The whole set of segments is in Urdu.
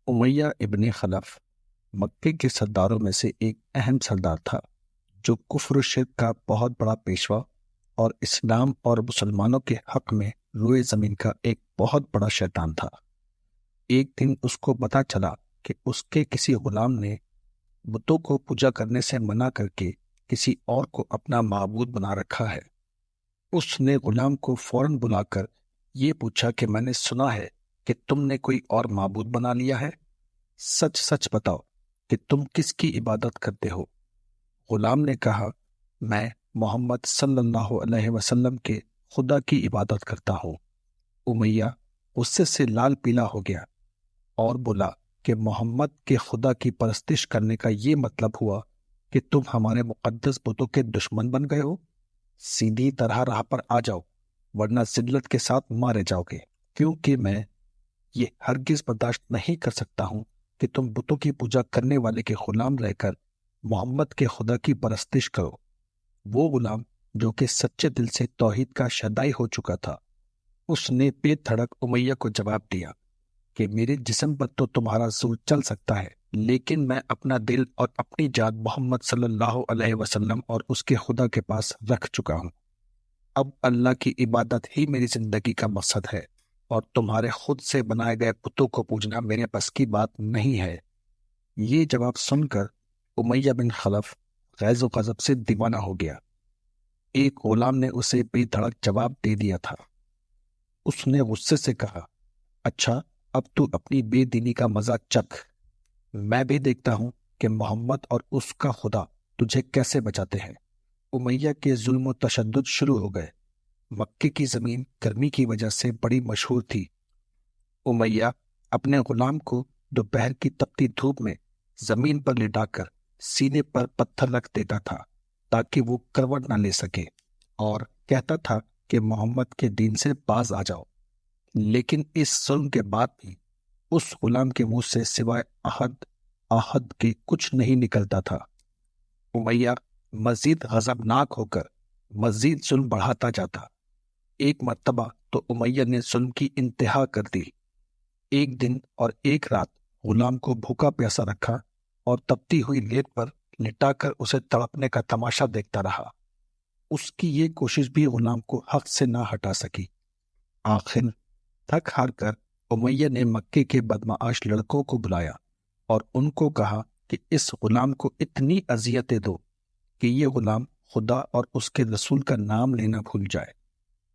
امیہ ابن خلف مکے کے سرداروں میں سے ایک اہم سردار تھا جو کفر و شرک کا بہت بڑا پیشوا اور اسلام اور مسلمانوں کے حق میں روئے زمین کا ایک بہت بڑا شیطان تھا۔ ایک دن اس کو پتہ چلا کہ اس کے کسی غلام نے بتوں کو پوجا کرنے سے منع کر کے کسی اور کو اپنا معبود بنا رکھا ہے۔ اس نے غلام کو فوراً بلا کر یہ پوچھا کہ میں نے سنا ہے کہ تم نے کوئی اور معبود بنا لیا ہے، سچ سچ بتاؤ کہ تم کس کی عبادت کرتے ہو؟ غلام نے کہا، میں محمد صلی اللہ علیہ وسلم کے خدا کی عبادت کرتا ہوں۔ امیہ غصے سے لال پیلا ہو گیا اور بولا کہ محمد کے خدا کی پرستش کرنے کا یہ مطلب ہوا کہ تم ہمارے مقدس بتوں کے دشمن بن گئے ہو۔ سیدھی طرح راہ پر آ جاؤ ورنہ ذلت کے ساتھ مارے جاؤ گے، کیونکہ میں یہ ہرگز برداشت نہیں کر سکتا ہوں کہ تم بتوں کی پوجا کرنے والے کے غلام رہ کر محمد کے خدا کی پرستش کرو۔ وہ غلام جو کہ سچے دل سے توحید کا شیدائی ہو چکا تھا، اس نے بے دھڑک امیہ کو جواب دیا کہ میرے جسم پر تو تمہارا زور چل سکتا ہے، لیکن میں اپنا دل اور اپنی جان محمد صلی اللہ علیہ وسلم اور اس کے خدا کے پاس رکھ چکا ہوں۔ اب اللہ کی عبادت ہی میری زندگی کا مقصد ہے اور تمہارے خود سے بنائے گئے بتوں کو پوجنا میرے بس کی بات نہیں ہے۔ یہ جواب سن کر امیہ بن خلف غیظ و غضب سے دیوانہ ہو گیا۔ ایک غلام نے اسے بے دھڑک جواب دے دیا تھا۔ اس نے غصے سے کہا، اچھا اب تو اپنی بے دینی کا مزہ چکھ، میں بھی دیکھتا ہوں کہ محمد اور اس کا خدا تجھے کیسے بچاتے ہیں۔ امیہ کے ظلم و تشدد شروع ہو گئے۔ مکے کی زمین گرمی کی وجہ سے بڑی مشہور تھی۔ امیہ اپنے غلام کو دوپہر کی تپتی دھوپ میں زمین پر لٹا کر سینے پر پتھر رکھ دیتا تھا تاکہ وہ کروٹ نہ لے سکے، اور کہتا تھا کہ محمد کے دین سے باز آ جاؤ۔ لیکن اس ظلم کے بعد بھی اس غلام کے منہ سے سوائے آہد کے کچھ نہیں نکلتا تھا۔ امیہ مزید غضبناک ہو کر مزید ظلم بڑھاتا جاتا۔ ایک مرتبہ تو امیہ نے ظلم کی انتہا کر دی۔ ایک دن اور ایک رات غلام کو بھوکا پیاسا رکھا اور تپتی ہوئی لیٹ پر لٹا کر اسے تڑپنے کا تماشا دیکھتا رہا۔ اس کی یہ کوشش بھی غلام کو حق سے نہ ہٹا سکی۔ آخر تھک ہار کر امیہ نے مکے کے بدمعاش لڑکوں کو بلایا اور ان کو کہا کہ اس غلام کو اتنی اذیتیں دو کہ یہ غلام خدا اور اس کے رسول کا نام لینا بھول جائے۔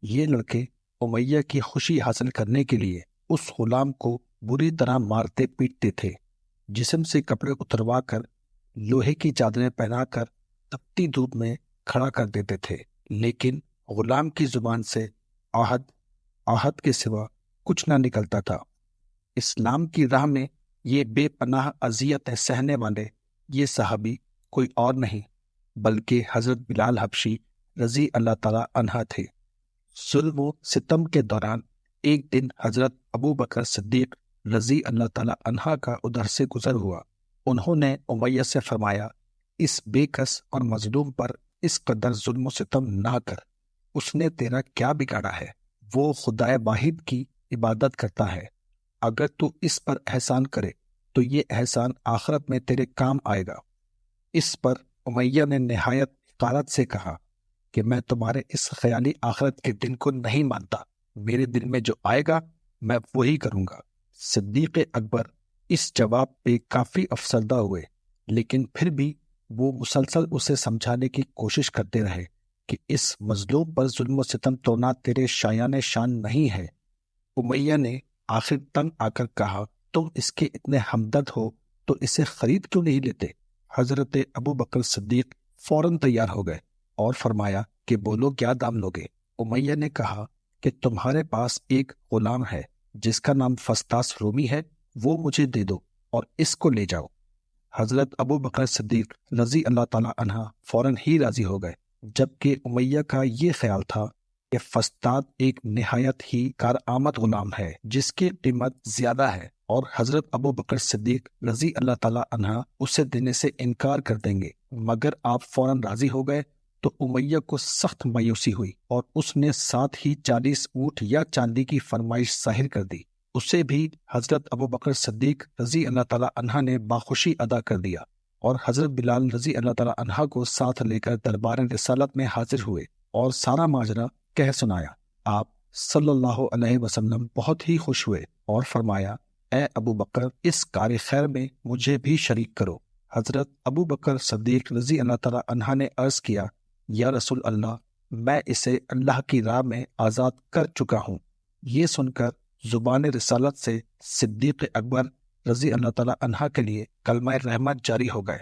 یہ لڑکے امیہ کی خوشی حاصل کرنے کے لیے اس غلام کو بری طرح مارتے پیٹتے تھے، جسم سے کپڑے اتروا کر لوہے کی چادریں پہنا کر تپتی دھوپ میں کھڑا کر دیتے تھے، لیکن غلام کی زبان سے آہد کے سوا کچھ نہ نکلتا تھا۔ اسلام کی راہ میں یہ بے پناہ اذیتیں سہنے والے یہ صحابی کوئی اور نہیں بلکہ حضرت بلال حبشی رضی اللہ تعالی عنہ تھے۔ ظلم و ستم کے دوران ایک دن حضرت ابو بکر صدیق رضی اللہ تعالی عنہ کا ادھر سے گزر ہوا۔ انہوں نے امیہ سے فرمایا، اس بے کس اور مظلوم پر اس قدر ظلم و ستم نہ کر، اس نے تیرا کیا بگاڑا ہے؟ وہ خدائے واحد کی عبادت کرتا ہے۔ اگر تو اس پر احسان کرے تو یہ احسان آخرت میں تیرے کام آئے گا۔ اس پر امیہ نے نہایت حقارت سے کہا کہ میں تمہارے اس خیالی آخرت کے دن کو نہیں مانتا، میرے دل میں جو آئے گا میں وہی کروں گا۔ صدیق اکبر اس جواب پہ کافی افسردہ ہوئے، لیکن پھر بھی وہ مسلسل اسے سمجھانے کی کوشش کرتے رہے کہ اس مظلوم پر ظلم و ستم توڑنا تیرے شایان شان نہیں ہے۔ امیہ نے آخر تنگ آ کر کہا، تم اس کے اتنے ہمدرد ہو تو اسے خرید کیوں نہیں لیتے؟ حضرت ابو بکر صدیق فوراً تیار ہو گئے اور فرمایا کہ بولو کیا دام لوگے؟ امیہ نے کہا کہ تمہارے پاس ایک غلام ہے جس کا نام فستاس رومی ہے، وہ مجھے دے دو اور اس کو لے جاؤ۔ حضرت ابو بکر صدیق رضی اللہ تعالی عنہ فوراً ہی راضی ہو گئے، جبکہ امیہ کا یہ خیال تھا کہ فستاد ایک نہایت ہی کارآمد غلام ہے جس کی قیمت زیادہ ہے، اور حضرت ابو بکر صدیق رضی اللہ تعالی عنہ اسے دینے سے انکار کر دیں گے۔ مگر آپ فوراً راضی ہو گئے تو امیہ کو سخت مایوسی ہوئی اور اس نے ساتھ ہی 40 اونٹ یا چاندی کی فرمائش ظاہر کر دی اسے بھی حضرت ابو بکر صدیق رضی اللہ تعالیٰ عنہ نے باخوشی ادا کر دیا اور حضرت بلال رضی اللہ تعالیٰ عنہ کو ساتھ لے کر دربار رسالت میں حاضر ہوئے اور سارا ماجرا کہہ سنایا۔ آپ صلی اللہ علیہ وسلم بہت ہی خوش ہوئے اور فرمایا، اے ابو بکر، اس کار خیر میں مجھے بھی شریک کرو۔ حضرت ابو بکر صدیق رضی اللہ تعالیٰ عنہ نے عرض کیا، یا رسول اللہ، میں اسے اللہ کی راہ میں آزاد کر چکا ہوں۔ یہ سن کر زبان رسالت سے صدیق اکبر رضی اللہ تعالیٰ عنہ کے لیے کلمہ رحمت جاری ہو گئے۔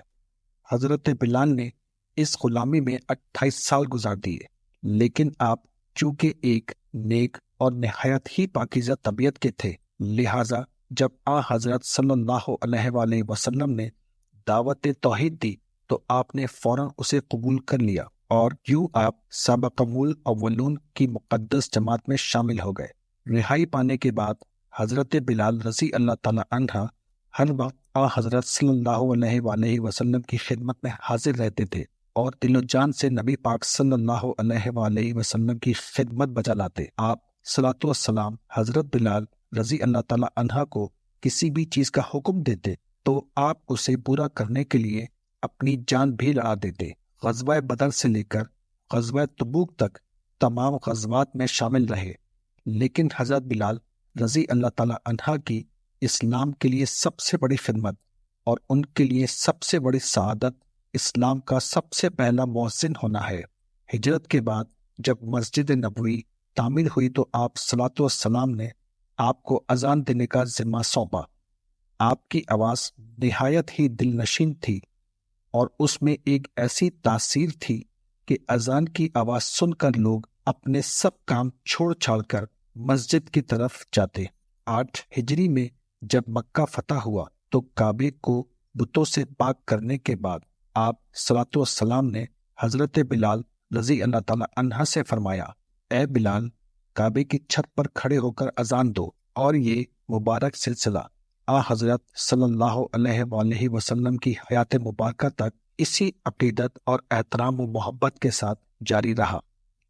حضرت بلال نے اس غلامی میں 28 سال گزار دیے، لیکن آپ چونکہ ایک نیک اور نہایت ہی پاکیزہ طبیعت کے تھے، لہٰذا جب حضرت صلی اللہ علیہ وآلہ وسلم نے دعوت توحید دی تو آپ نے فوراً اسے قبول کر لیا اور یوں آپ سابقہ الاولون کی مقدس جماعت میں شامل ہو گئے۔ رہائی پانے کے بعد حضرت بلال رضی اللہ تعالیٰ عنہ ہر وقت حضرت صلی اللہ علیہ وآلہ وسلم کی خدمت میں حاضر رہتے تھے اور دل و جان سے نبی پاک صلی اللہ علیہ وآلہ وسلم کی خدمت بجا لاتے۔ آپ صلاۃ والسلام حضرت بلال رضی اللہ تعالیٰ عنہ کو کسی بھی چیز کا حکم دیتے تو آپ اسے پورا کرنے کے لیے اپنی جان بھی لڑا دیتے۔ غزوہ بدر سے لے کر غزوہ تبوک تک تمام غزوات میں شامل رہے، لیکن حضرت بلال رضی اللہ تعالیٰ عنہ کی اسلام کے لیے سب سے بڑی خدمت اور ان کے لیے سب سے بڑی سعادت اسلام کا سب سے پہلا مؤذن ہونا ہے۔ ہجرت کے بعد جب مسجد نبوی تعمیر ہوئی تو آپ صلاۃ والسلام نے آپ کو اذان دینے کا ذمہ سونپا۔ آپ کی آواز نہایت ہی دل نشین تھی اور اس میں ایک ایسی تاثیر تھی کہ اذان کی آواز سن کر لوگ اپنے سب کام چھوڑ چھاڑ کر مسجد کی طرف جاتے۔ 8 ہجری میں جب مکہ فتح ہوا تو کعبے کو بتوں سے پاک کرنے کے بعد آپ صلاۃ والسلام نے حضرت بلال رضی اللہ تعالیٰ عنہ سے فرمایا، اے بلال، کعبے کی چھت پر کھڑے ہو کر اذان دو۔ اور یہ مبارک سلسلہ حضرت صلی اللہ علیہ وآلہ وسلم کی حیات مبارکہ تک اسی عقیدت اور احترام و محبت کے ساتھ جاری رہا۔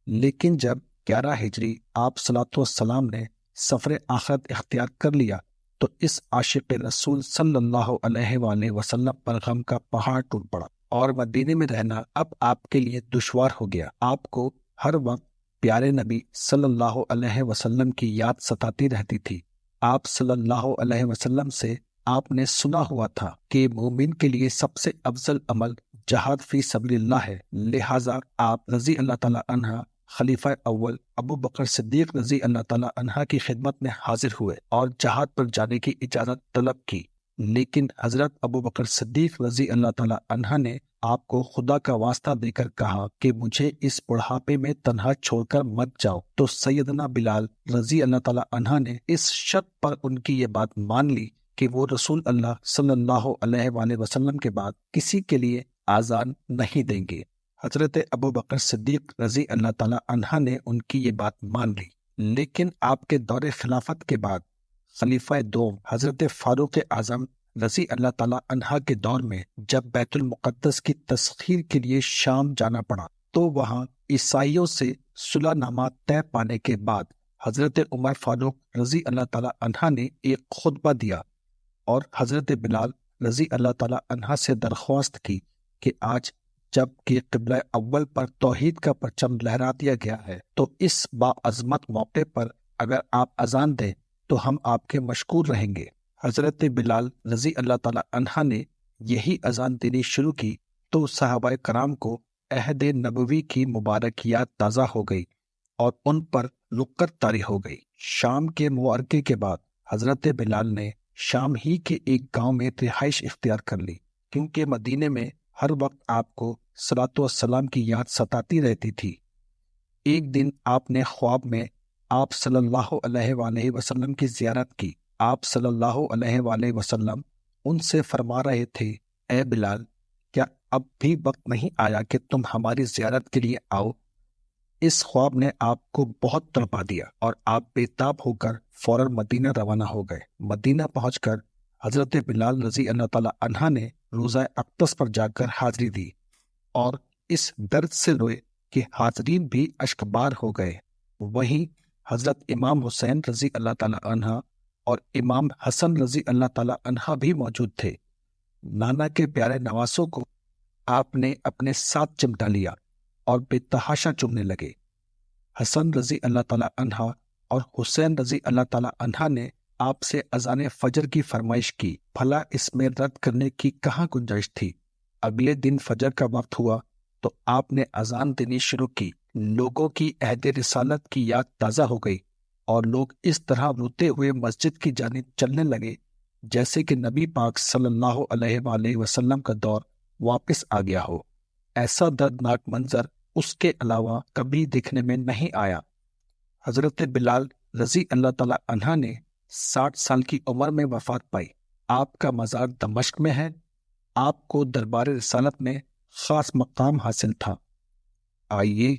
لیکن جب 11 ہجری آپ صلاۃ والسلام نے سفر آخرت اختیار کر لیا تو اس عاشق رسول صلی اللہ علیہ وآلہ وسلم پر غم کا پہاڑ ٹوٹ پڑا اور مدینے میں رہنا اب آپ کے لیے دشوار ہو گیا۔ آپ کو ہر وقت پیارے نبی صلی اللہ علیہ وسلم کی یاد ستاتی رہتی تھی۔ آپ صلی اللہ علیہ وسلم سے آپ نے سنا ہوا تھا کہ مومن کے لیے سب سے افضل عمل جہاد فی سبیل اللہ ہے، لہٰذا آپ رضی اللہ تعالیٰ عنہ خلیفہ اول ابو بکر صدیق رضی اللہ تعالیٰ عنہ کی خدمت میں حاضر ہوئے اور جہاد پر جانے کی اجازت طلب کی، لیکن حضرت ابو بکر صدیق رضی اللہ تعالیٰ عنہ نے آپ کو خدا کا واسطہ دے کر کہا کہ مجھے اس بڑھاپے میں تنہا چھوڑ کر مت جاؤ۔ تو سیدنا بلال رضی اللہ تعالیٰ عنہ نے اس شرط پر ان کی یہ بات مان لی کہ وہ رسول اللہ صلی اللہ علیہ وآلہ وسلم کے بعد کسی کے لیے آذان نہیں دیں گے۔ حضرت ابو بکر صدیق رضی اللہ تعالیٰ عنہ نے ان کی یہ بات مان لی، لیکن آپ کے دور خلافت کے بعد خلیفہ دوم حضرت فاروق اعظم رضی اللہ تعالیٰ عنہ کے دور میں جب بیت المقدس کی تسخیر کے لیے شام جانا پڑا تو وہاں عیسائیوں سے صلح نامہ طے پانے کے بعد حضرت عمر فاروق رضی اللہ تعالیٰ عنہ نے ایک خطبہ دیا اور حضرت بلال رضی اللہ تعالیٰ عنہ سے درخواست کی کہ آج جب کہ قبلہ اول پر توحید کا پرچم لہرا دیا گیا ہے تو اس باعظمت موقع پر اگر آپ اذان دیں تو ہم آپ کے مشکور رہیں گے۔ حضرت بلال رضی اللہ تعالیٰ عنہ نے یہی اذان دینی شروع کی تو صحابہ کرام کو عہد نبوی کی مبارکیات تازہ ہو گئی اور ان پر رقت طاری ہو گئی۔ شام کے معرکے کے بعد حضرت بلال نے شام ہی کے ایک گاؤں میں رہائش اختیار کر لی، کیونکہ مدینے میں ہر وقت آپ کو صلاۃ والسلام کی یاد ستاتی رہتی تھی۔ ایک دن آپ نے خواب میں آپ صلی اللہ علیہ وآلہ وسلم کی زیارت کی۔ آپ صلی اللہ علیہ وآلہ وسلم ان سے فرما رہے تھے، اے بلال، کیا اب بھی وقت نہیں آیا کہ تم ہماری زیارت کے لیے آؤ؟ اس خواب نے آپ کو بہت تڑپا دیا اور آپ بے تاب ہو کر فوراً مدینہ روانہ ہو گئے۔ مدینہ پہنچ کر حضرت بلال رضی اللہ تعالیٰ عنہ نے روزہ اقدس پر جا کر حاضری دی اور اس درد سے روئے کہ حاضرین بھی اشکبار ہو گئے۔ وہیں حضرت امام حسین رضی اللہ تعالیٰ عنہ اور امام حسن رضی اللہ تعالی عنہ بھی موجود تھے۔ نانا کے پیارے نواسوں کو آپ نے اپنے ساتھ چمٹا لیا اور بے تحاشا چومنے لگے۔ حسن رضی اللہ تعالی عنہ اور حسین رضی اللہ تعالی عنہ نے آپ سے اذان فجر کی فرمائش کی، بھلا اس میں رد کرنے کی کہاں گنجائش تھی۔ اگلے دن فجر کا وقت ہوا تو آپ نے اذان دینی شروع کی۔ لوگوں کی عہد رسالت کی یاد تازہ ہو گئی اور لوگ اس طرح روتے ہوئے مسجد کی جانب چلنے لگے جیسے کہ نبی پاک صلی اللہ علیہ وآلہ وسلم کا دور واپس آ گیا ہو۔ ایسا دردناک منظر اس کے علاوہ کبھی دیکھنے میں نہیں آیا۔ حضرت بلال رضی اللہ تعالی عنہ نے 60 سال کی عمر میں وفات پائی۔ آپ کا مزار دمشق میں ہے۔ آپ کو دربار رسالت میں خاص مقام حاصل تھا۔ آئیے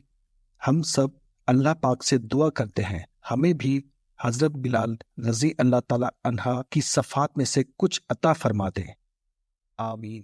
ہم سب اللہ پاک سے دعا کرتے ہیں ہمیں بھی حضرت بلال رضی اللہ تعالی عنہ کی صفات میں سے کچھ عطا فرما دیں۔ آمین۔